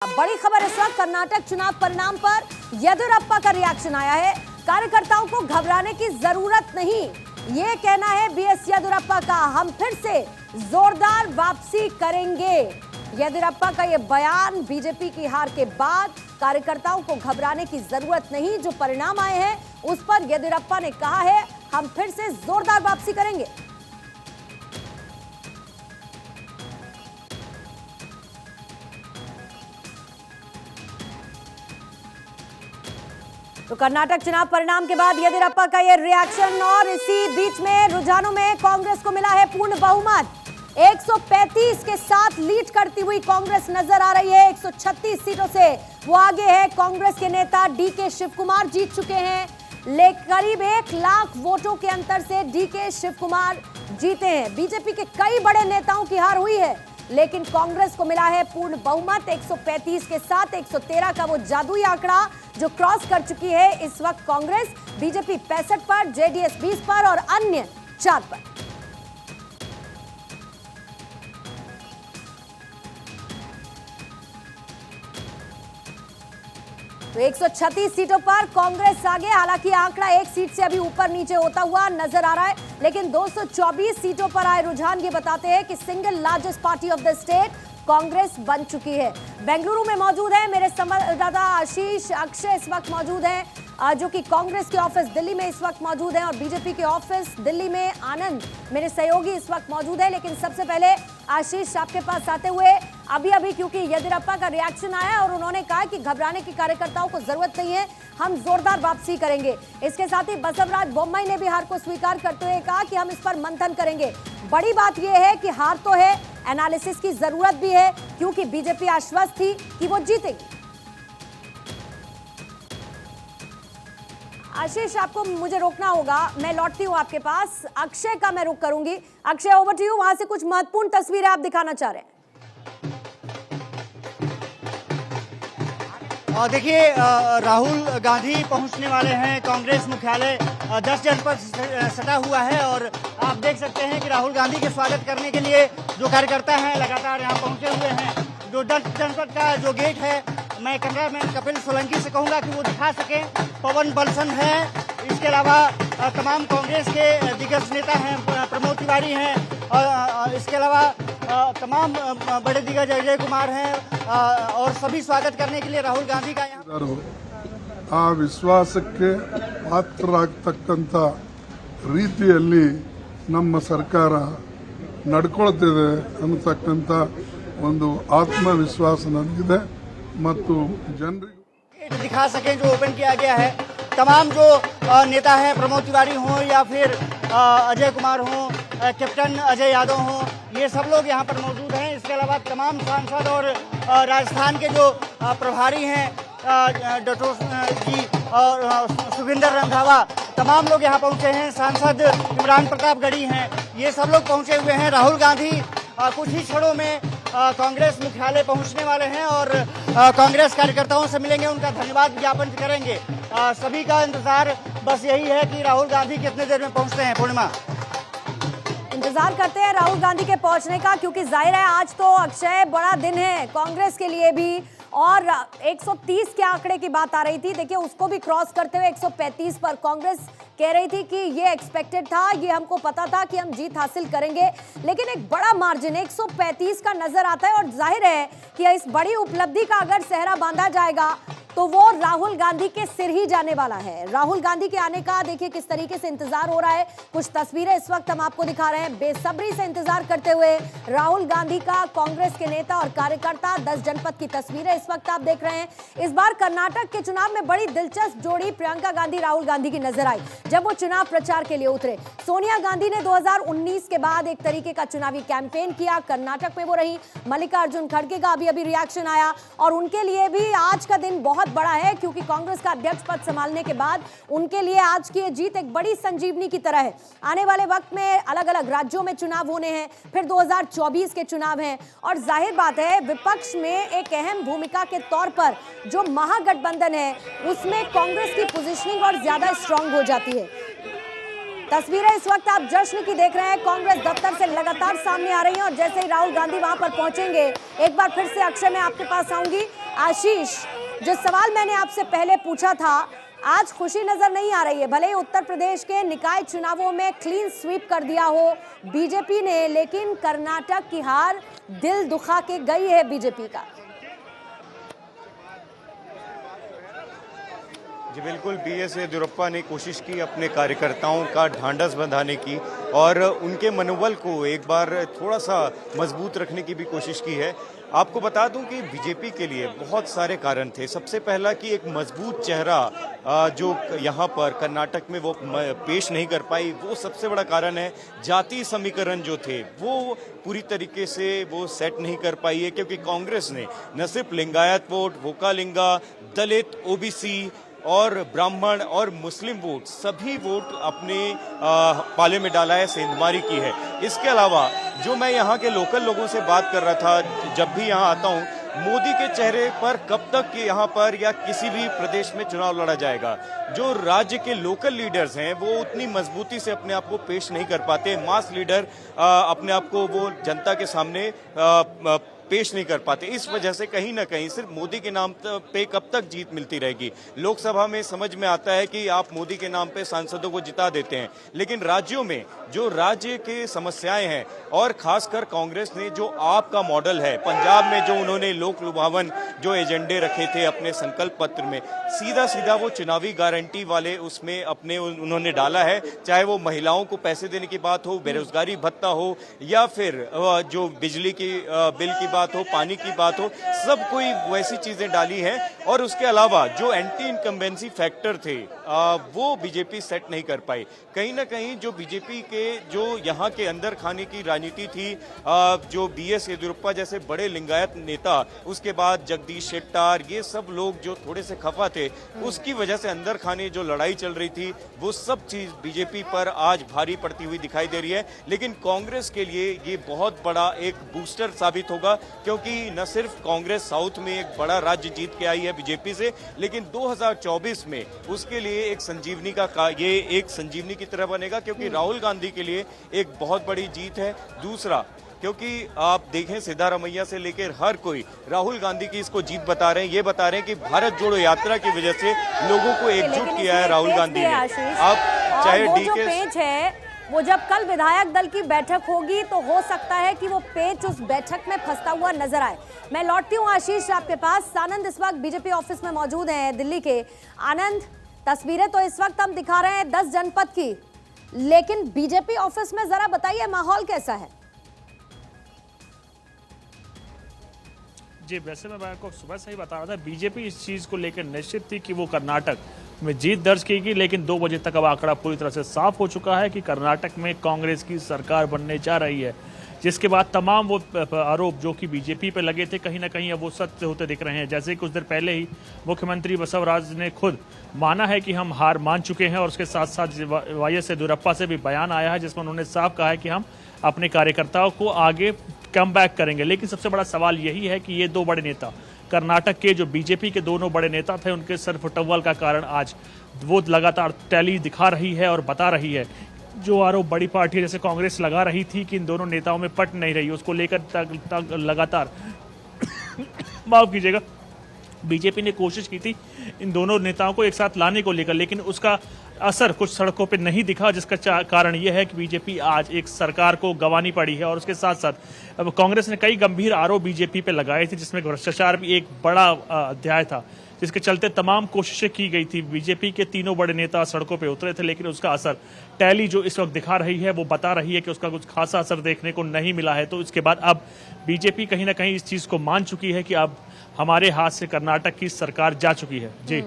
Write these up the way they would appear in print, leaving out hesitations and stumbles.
बड़ी खबर इस वक्त कर्नाटक चुनाव परिणाम पर येदियुरप्पा का रिएक्शन आया है। कार्यकर्ताओं को घबराने की जरूरत नहीं, ये कहना है बीएस येदियुरप्पा का। हम फिर से जोरदार वापसी करेंगे। येदियुरप्पा का यह बयान बीजेपी की हार के बाद कार्यकर्ताओं को घबराने की जरूरत नहीं, जो परिणाम आए हैं उस पर येदियुरप्पा ने कहा है हम फिर से जोरदार वापसी करेंगे। तो कर्नाटक चुनाव परिणाम के बाद येदियुरप्पा का यह रिएक्शन, और इसी बीच में रुझानों में कांग्रेस को मिला है पूर्ण बहुमत। 135 के साथ लीड करती हुई कांग्रेस नजर आ रही है। 136 सीटों से वो आगे है। कांग्रेस के नेता डीके शिवकुमार जीत चुके हैं, करीब 1 लाख वोटों के अंतर से डीके शिवकुमार जीते हैं। बीजेपी के कई बड़े नेताओं की हार हुई है, लेकिन कांग्रेस को मिला है पूर्ण बहुमत। 135 के साथ 113 का वो जादुई आंकड़ा जो क्रॉस कर चुकी है इस वक्त कांग्रेस। बीजेपी 65 पर, जेडीएस 20 पर और अन्य 4 पर। तो 136 सीटों पर कांग्रेस आगे, हालांकि आंकड़ा एक सीट से अभी ऊपर नीचे होता हुआ नजर आ रहा है, लेकिन 224 सीटों पर आए रुझान ये बताते हैं कि single largest party of the state Congress बन चुकी है। बेंगलुरु में मौजूद है मेरे संवाददाता आशीष अक्षय इस वक्त मौजूद हैं, जो कि कांग्रेस के ऑफिस दिल्ली में इस वक्त मौजूद हैं, और बीजेपी के ऑफिस दिल्ली में आनंद मेरे सहयोगी इस वक्त मौजूद है। लेकिन सबसे पहले आशीष, आपके पास आते हुए अभी क्योंकि येदियुरप्पा का रिएक्शन आया और उन्होंने कहा कि घबराने की कार्यकर्ताओं को जरूरत नहीं है, हम जोरदार वापसी करेंगे। इसके साथ ही बसवराज बोम्मई ने भी हार को स्वीकार करते हुए कहा कि हम इस पर मंथन करेंगे। बड़ी बात यह है कि हार तो है, एनालिसिस की जरूरत भी है, क्योंकि बीजेपी आश्वस्त थी कि वो जीतेगी। आशीष, आपको मुझे रोकना होगा, मैं लौटती हूं आपके पास। अक्षय का मैं रुख करूंगी। Akshay, over to you. वहां से कुछ महत्वपूर्ण तस्वीरें आप दिखाना चाह रहे हैं। देखिए, राहुल गांधी पहुंचने वाले हैं कांग्रेस मुख्यालय। 10 जनपद सटा हुआ है और आप देख सकते हैं कि राहुल गांधी के स्वागत करने के लिए जो कार्यकर्ता हैं लगातार यहाँ पहुंचे हुए हैं। जो 10 जनपद का जो गेट है, मैं कैमरामैन कपिल सोलंकी से कहूँगा कि वो दिखा सकें। पवन बलसन है, इसके अलावा तमाम कांग्रेस के दिग्गज नेता हैं, प्रमोद तिवारी हैं, और इसके अलावा तमाम बड़े दिग्गज अजय कुमार हैं, और सभी स्वागत करने के लिए राहुल गांधी का यहाँ ಆ ವಿಶ್ವಾಸಕ್ಕೆ ಪಾತ್ರರಾಗತಕ್ಕಂಥ ರೀತಿಯಲ್ಲಿ ನಮ್ಮ ಸರ್ಕಾರ ನಡ್ಕೊಳ್ತಿದೆ ಅನ್ನತಕ್ಕಂಥ ಒಂದು ಆತ್ಮವಿಶ್ವಾಸ ನನಗಿದೆ ಮತ್ತು ಜನರಿಗೆ दिखा सकें जो ओपन किया गया है। तमाम जो नेता हैं, प्रमोद तिवारी हों या फिर अजय कुमार हों, कैप्टन अजय यादव हों, ये सब लोग यहाँ पर मौजूद हैं। इसके अलावा तमाम सांसद और राजस्थान के जो प्रभारी हैं, डॉक्टर जी और सुखविंदर रंधावा, तमाम लोग यहाँ पहुँचे हैं। सांसद इमरान प्रतापगढ़ी हैं, ये सब लोग पहुँचे हुए हैं। राहुल गांधी कुछ ही क्षणों में कांग्रेस मुख्यालय पहुंचने वाले हैं और कांग्रेस कार्यकर्ताओं से मिलेंगे, उनका धन्यवाद ज्ञापन करेंगे। सभी का इंतजार बस यही है कि राहुल गांधी कितने देर में पहुंचते हैं। पूर्णिमा, इंतजार करते हैं राहुल गांधी के पहुंचने का, क्योंकि जाहिर है आज तो अक्षय बड़ा दिन है कांग्रेस के लिए भी। और 130 के आंकड़े की बात आ रही थी, देखिए उसको भी क्रॉस करते हुए 135 पर कांग्रेस कह रही थी कि ये एक्सपेक्टेड था, ये हमको पता था कि हम जीत हासिल करेंगे, लेकिन एक बड़ा मार्जिन 135 का नजर आता है। और जाहिर है कि इस बड़ी उपलब्धि का अगर सेहरा बांधा जाएगा तो वो राहुल गांधी के सिर ही जाने वाला है। राहुल गांधी के आने का देखिए किस तरीके से इंतजार हो रहा है। कुछ तस्वीरें इस वक्त हम आपको दिखा रहे हैं, बेसब्री से इंतजार करते हुए राहुल गांधी का कांग्रेस के नेता और कार्यकर्ता। 10 जनपद की तस्वीरें इस वक्त आप देख रहे हैं। इस बार कर्नाटक के चुनाव में बड़ी दिलचस्प जोड़ी प्रियंका गांधी राहुल गांधी की नजर आई जब वो चुनाव प्रचार के लिए उतरे। सोनिया गांधी ने 2019 के बाद एक तरीके का चुनावी कैंपेन किया, कर्नाटक में वो रही। मल्लिकार्जुन खड़गे का अभी रिएक्शन आया, और उनके लिए भी आज का दिन बहुत बड़ा है, क्योंकि कांग्रेस का अध्यक्ष पद संभालने के बाद उनके लिए आज की जीत एक बड़ी संजीवनी की तरह है। आने वाले वक्त में अलग अलग राज्यों में चुनाव होने हैं, फिर 2024 के चुनाव हैं, और जाहिर बात है विपक्ष में एक अहम भूमिका के तौर पर जो महागठबंधन है उसमें कांग्रेस की पोजीशनिंग और ज्यादा स्ट्रांग हो जाती है। तस्वीरें इस वक्त आप जश्न की देख रहे हैं, कांग्रेस दफ्तर से लगातार सामने आ रही हैं, और जैसे ही राहुल गांधी वहां पर पहुंचेंगे, एक बार फिर से अक्षय मैं आपके पास आऊंगी। आशीष, जो सवाल मैंने आपसे पहले पूछा था, आज खुशी नजर नहीं आ रही है। भले ही उत्तर प्रदेश के निकाय चुनावों में क्लीन स्वीप कर दिया हो बीजेपी ने, लेकिन कर्नाटक की हार दिल दुखा के गई है बीजेपी का। जी बिल्कुल, बीएस येदियुरप्पा ने कोशिश की अपने कार्यकर्ताओं का ढांढस बंधाने की और उनके मनोबल को एक बार थोड़ा सा मजबूत रखने की भी कोशिश की है। आपको बता दूं कि बीजेपी के लिए बहुत सारे कारण थे। सबसे पहला कि एक मजबूत चेहरा जो यहाँ पर कर्नाटक में वो पेश नहीं कर पाई, वो सबसे बड़ा कारण है। जातीय समीकरण जो थे वो पूरी तरीके से वो सेट नहीं कर पाई है, क्योंकि कांग्रेस ने न सिर्फ लिंगायत वोट, वोकालिंगा, दलित, ओबीसी और ब्राह्मण और मुस्लिम वोट, सभी वोट अपने पाले में डाला है, सेंधमारी की है। इसके अलावा जो मैं यहाँ के लोकल लोगों से बात कर रहा था, जब भी यहाँ आता हूँ, मोदी के चेहरे पर कब तक यहाँ पर या किसी भी प्रदेश में चुनाव लड़ा जाएगा। जो राज्य के लोकल लीडर्स हैं वो उतनी मजबूती से अपने आप को पेश नहीं कर पाते। मास लीडर अपने आप को वो जनता के सामने पेश नहीं कर पाते। इस वजह से कहीं ना कहीं सिर्फ मोदी के नाम पे कब तक जीत मिलती रहेगी। लोकसभा में समझ में आता है कि आप मोदी के नाम पे सांसदों को जिता देते हैं, लेकिन राज्यों में जो राज्य के समस्याएं हैं, और खासकर कांग्रेस ने जो आपका मॉडल है, पंजाब में जो उन्होंने लोक लुभावन जो एजेंडे रखे थे अपने संकल्प पत्र में, सीधा सीधा वो चुनावी गारंटी वाले उसमें अपने उन्होंने डाला है। चाहे वो महिलाओं को पैसे देने की बात हो, बेरोजगारी भत्ता हो, या फिर जो बिजली की बिल की बात हो, पानी की बात हो, सब कोई वैसी चीजें डाली हैं। और उसके अलावा जो एंटी इनकम्बेंसी फैक्टर थे वो बीजेपी सेट नहीं कर पाई। कहीं ना कहीं जो बीजेपी के जो यहाँ के अंदर खाने की राजनीति थी, जो बीएस येदियुरप्पा जैसे बड़े लिंगायत नेता, उसके बाद जगदीश शेट्टार, ये सब लोग जो थोड़े से खफा थे, उसकी वजह से अंदर खाने जो लड़ाई चल रही थी, वो सब चीज बीजेपी पर आज भारी पड़ती हुई दिखाई दे रही है। लेकिन कांग्रेस के लिए ये बहुत बड़ा एक बूस्टर साबित होगा, क्योंकि न सिर्फ कांग्रेस साउथ में एक बड़ा राज्य जीत के आई है बीजेपी से, लेकिन 2024 में उसके लिए एक संजीवनी ये एक संजीवनी की तरह बनेगा, क्योंकि राहुल गांधी के लिए एक बहुत बड़ी जीत है। दूसरा, क्योंकि आप देखें सिद्धारमैया से लेकर हर कोई राहुल गांधी की इसको जीत बता रहे हैं। ये बता रहे हैं कि भारत जोड़ो यात्रा की वजह से लोगों को एकजुट किया है राहुल गांधी ने। आप चाहे डीके पेज है, वो जब कल विधायक दल की बैठक होगी तो हो सकता है कि वो पेच उस बैठक में फंसता हुआ नजर आए। मैं लौटती हूँ आशीष आपके पास। आनंद इस वक्त बीजेपी ऑफिस में मौजूद हैं दिल्ली के। आनंद, तस्वीरें तो इस वक्त हम दिखा रहे हैं 10 जनपद की, लेकिन बीजेपी ऑफिस में जरा बताइए माहौल कैसा है? जी, वैसे मैं आपको सुबह से ही बता रहा था, बीजेपी इस चीज को लेकर निश्चित थी कि वो कर्नाटक में जीत दर्ज करेगी, लेकिन 2 बजे तक अब आंकड़ा पूरी तरह से साफ हो चुका है कि कर्नाटक में कांग्रेस की सरकार बनने जा रही है, जिसके बाद तमाम वो आरोप जो कि बीजेपी पे लगे थे कहीं ना कहीं अब वो सत्य होते दिख रहे हैं। जैसे कुछ देर पहले ही मुख्यमंत्री बसवराज ने खुद माना है कि हम हार मान चुके हैं, और उसके साथ साथ वाईएस येदियुरप्पा से भी बयान आया है जिसमें उन्होंने साफ कहा है कि हम अपने कार्यकर्ताओं को आगे कम बैक करेंगे। लेकिन सबसे बड़ा सवाल यही है कि ये 2 बड़े नेता कर्नाटक के, जो बीजेपी के दोनों बड़े नेता थे, उनके सरफुटव्वल का कारण आज वो लगातार टैली दिखा रही है और बता रही है। जो आरोप बड़ी पार्टी जैसे कांग्रेस लगा रही थी कि इन दोनों नेताओं में पट नहीं रही, उसको लेकर लगातार माफ कीजिएगा, बीजेपी ने कोशिश की थी इन दोनों नेताओं को एक साथ लाने को लेकर, लेकिन उसका असर कुछ सड़कों पे नहीं दिखा, जिसका कारण यह है कि बीजेपी आज एक सरकार को गंवानी पड़ी है। और उसके साथ साथ अब कांग्रेस ने कई गंभीर आरोप बीजेपी पे लगाए थे, जिसमें भ्रष्टाचार भी एक बड़ा अध्याय था, जिसके चलते तमाम कोशिशें की गई थी। बीजेपी के तीनों बड़े नेता सड़कों पे उतरे थे, लेकिन उसका असर टैली जो इस वक्त दिखा रही है वो बता रही है कि उसका कुछ खासा असर देखने को नहीं मिला है। तो इसके बाद अब बीजेपी कहीं ना कहीं इस चीज को मान चुकी है कि अब हमारे हाथ से कर्नाटक की सरकार जा चुकी है। जी,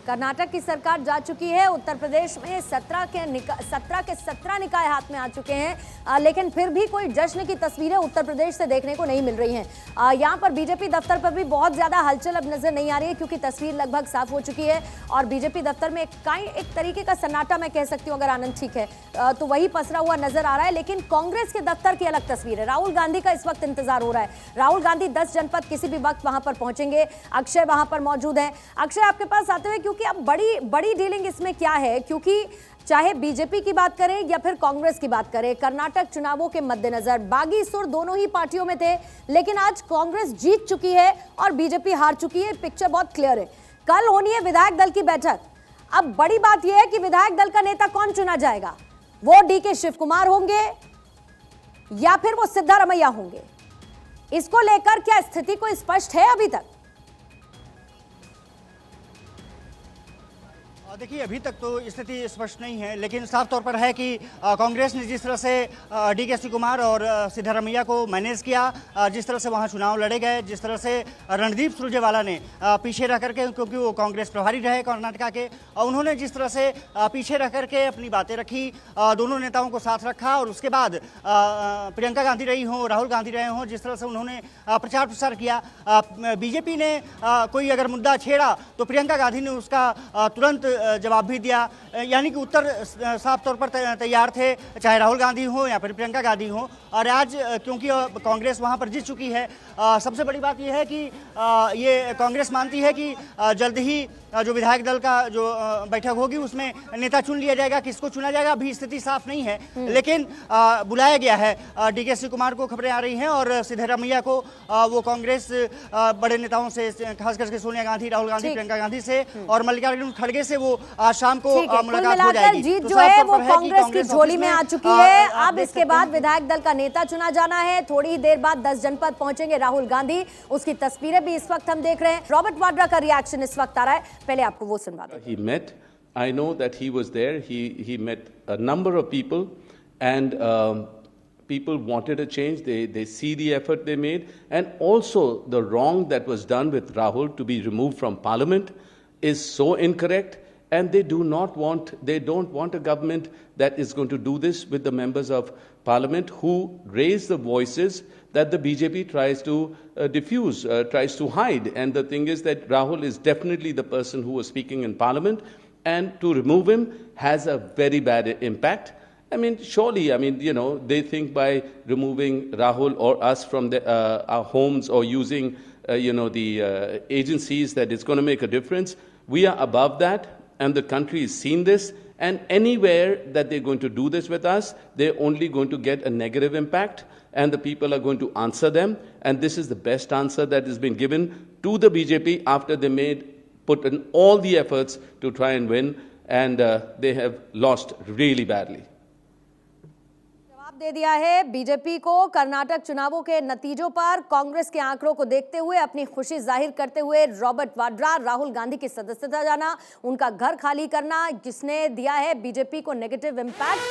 कर्नाटक की सरकार जा चुकी है। उत्तर प्रदेश में 17 के 17 निकाय हाथ में आ चुके हैं, लेकिन फिर भी कोई जश्न की तस्वीरें उत्तर प्रदेश से देखने को नहीं मिल रही हैं। यहाँ पर बीजेपी दफ्तर पर भी बहुत ज्यादा हलचल अब नजर नहीं आ रही है, क्योंकि तस्वीर लगभग साफ हो चुकी है और बीजेपी दफ्तर में एक तरीके का सन्नाटा, मैं कह सकती हूँ, अगर आनंद ठीक है तो वही पसरा हुआ नजर आ रहा है। लेकिन कांग्रेस के दफ्तर की अलग तस्वीर है। राहुल गांधी का इस वक्त इंतजार हो रहा है। राहुल गांधी 10 जनपद किसी भी वक्त वहां पर पहुंचेंगे। अक्षय वहां पर मौजूद है। अक्षय, आपके पास आते हुए, क्योंकि अब बड़ी डीलिंग इसमें क्या है, क्योंकि चाहे बीजेपी की बात करें या फिर कांग्रेस की बात करें, कर्नाटक चुनावों के मद्देनजर बागी सुर दोनों ही पार्टियों में थे, लेकिन आज कांग्रेस जीत चुकी है और बीजेपी हार चुकी है। पिक्चर बहुत क्लियर है। कल होनी है विधायक दल की बैठक। अब बड़ी बात यह है कि विधायक दल का नेता कौन चुना जाएगा। वो डीके शिव कुमार होंगे या फिर वो सिद्धारमैया होंगे। इसको लेकर क्या स्थिति कोई स्पष्ट है अभी तक? देखिए, अभी तक तो स्थिति स्पष्ट नहीं है, लेकिन साफ तौर पर है कि कांग्रेस ने जिस तरह से डीके शिव कुमार और सिद्धारमैया को मैनेज किया, जिस तरह से वहां चुनाव लड़े गए, जिस तरह से रणदीप सुरजेवाला ने पीछे रह करके, क्योंकि वो कांग्रेस प्रभारी रहे कर्नाटका के, उन्होंने जिस तरह से पीछे रह करके अपनी बातें रखी, दोनों नेताओं को साथ रखा, और उसके बाद प्रियंका गांधी रही हों, राहुल गांधी रहे हों, जिस तरह से उन्होंने प्रचार प्रसार किया। बीजेपी ने कोई अगर मुद्दा छेड़ा तो प्रियंका गांधी ने उसका तुरंत जवाब भी दिया, यानी कि उत्तर साफ तौर पर तैयार थे, चाहे राहुल गांधी हो या फिर प्रियंका गांधी हो। और आज क्योंकि कांग्रेस वहां पर जीत चुकी है, सबसे बड़ी बात यह है कि ये कांग्रेस मानती है कि जल्द ही जो विधायक दल का जो बैठक होगी उसमें नेता चुन लिया जाएगा। किसको चुना जाएगा अभी स्थिति साफ नहीं है, लेकिन बुलाया गया है डीके शिव कुमार को, खबरें आ रही हैं, और सिद्धारमैया को वो कांग्रेस बड़े नेताओं से, खास करके सोनिया गांधी, राहुल गांधी, प्रियंका गांधी से और मल्लिकार्जुन खड़गे से वो आज शाम को मुलाकात हो जाएगी। जीत जो है वो कांग्रेस की झोली में आ चुकी है। अब इसके बाद विधायक दल का नेता चुना जाना है। थोड़ी ही देर बाद 10 जनपद पहुंचेंगे राहुल गांधी, उसकी तस्वीरें भी इस वक्त हम देख रहे हैं। रॉबर्ट वाड्रा का रिएक्शन इस वक्त आ रहा है, पहले आपको वो सुनवा दो। He met. I know that he was there. He met a number of people, and people wanted a change. They see the effort they made, and also the wrong that was done with Rahul to be removed from Parliament is so incorrect. And they don't want a government that is going to do this with the members of Parliament who raise the voices that the BJP tries to diffuse, tries to hide. And the thing is that Rahul is definitely the person who was speaking in Parliament, and to remove him has a very bad impact. I mean, surely, they think by removing Rahul or us from our homes or using, the agencies that it's going to make a difference. We are above that. And the country has seen this, and anywhere that they're going to do this with us, they're only going to get a negative impact, and the people are going to answer them. And this is the best answer that has been given to the BJP after they put in all the efforts to try and win, and they have lost really badly. दे दिया है BJP को कर्नाटक चुनावों के नतीजों पर। कांग्रेस के आंकड़ों को देखते हुए अपनी खुशी जाहिर करते हुए रॉबर्ट वाड्रा, राहुल गांधी की सदस्यता जाना, उनका घर खाली करना, जिसने दिया है बीजेपी को नेगेटिव इंपैक्ट।